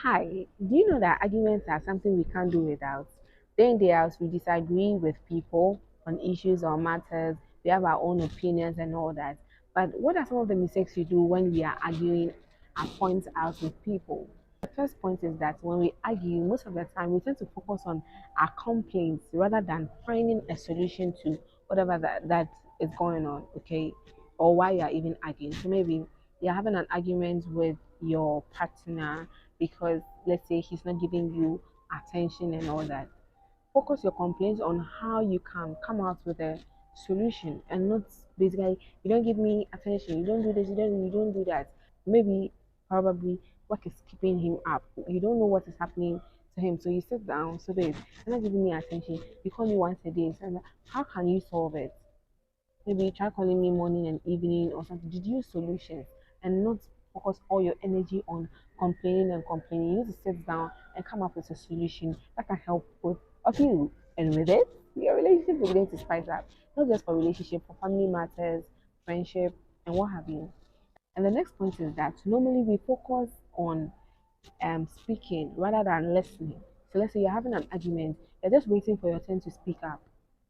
Hi, do you know that arguments are something we can't do without? Day in, day out, we disagree with people on issues or matters. We have our own opinions and all that. But what are some of the mistakes we do when we are arguing and points out with people? The first point is that when we argue, most of the time we tend to focus on our complaints rather than finding a solution to whatever that is going on, okay? Or why you are even arguing. So maybe you're having an argument with your partner because let's say he's not giving you attention and all that. Focus your complaints on how you can come out with a solution and not basically you don't give me attention, you don't do this, you don't do that. Maybe probably work is keeping him up. You don't know what is happening to him. So you sit down, so babe, you're not giving me attention. You call me once a day. So how can you solve it? Maybe try calling me morning and evening or something. Deduce solutions and not focus all your energy on complaining and complaining. You need to sit down and come up with a solution that can help both of you. And with it, your relationship is going to spice up. Not just for relationship, for family matters, friendship, and what have you. And the next point is that normally we focus on speaking rather than listening. So let's say you're having an argument, you're just waiting for your turn to speak up.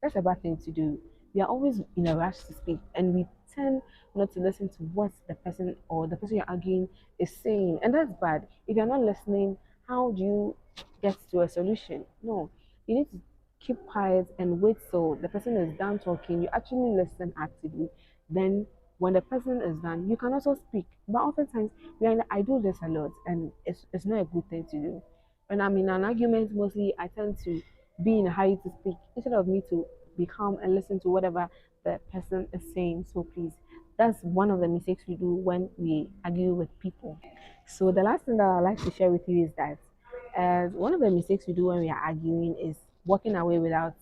That's a bad thing to do. We are always in a rush to speak, and we tend not to listen to what the person or the person you're arguing is saying, and that's bad. If you're not listening, how do you get to a solution? No, you need to keep quiet and wait till the person is done talking. You actually listen actively. Then, when the person is done, you can also speak. But oftentimes, I do this a lot, and it's not a good thing to do. When I'm in an argument, mostly I tend to be in a hurry to speak instead of me to be calm and listen to whatever the person is saying. So please, that's one of the mistakes we do when we argue with people. So the last thing that I'd like to share with you is that one of the mistakes we do when we are arguing is walking away without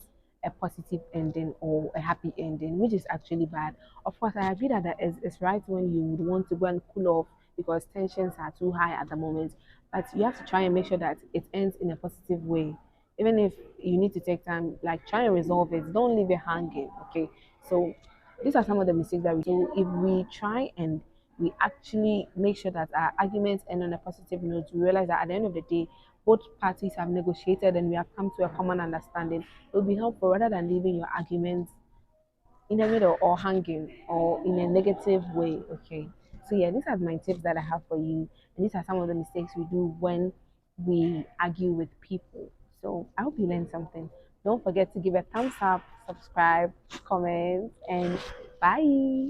a positive ending or a happy ending, which is actually bad. Of course, I agree that it's right when you would want to go and cool off because tensions are too high at the moment, but you have to try and make sure that it ends in a positive way. Even if you need to take time, like try and resolve it. Don't leave it hanging. Okay. So these are some of the mistakes that we do. If we try and we actually make sure that our arguments end on a positive note, we realize that at the end of the day, both parties have negotiated and we have come to a common understanding. It will be helpful rather than leaving your arguments in the middle or hanging or in a negative way. Okay. So yeah, these are my tips that I have for you, and these are some of the mistakes we do when we argue with people. So I hope you learned something. Don't forget to give a thumbs up, subscribe, comment, and bye.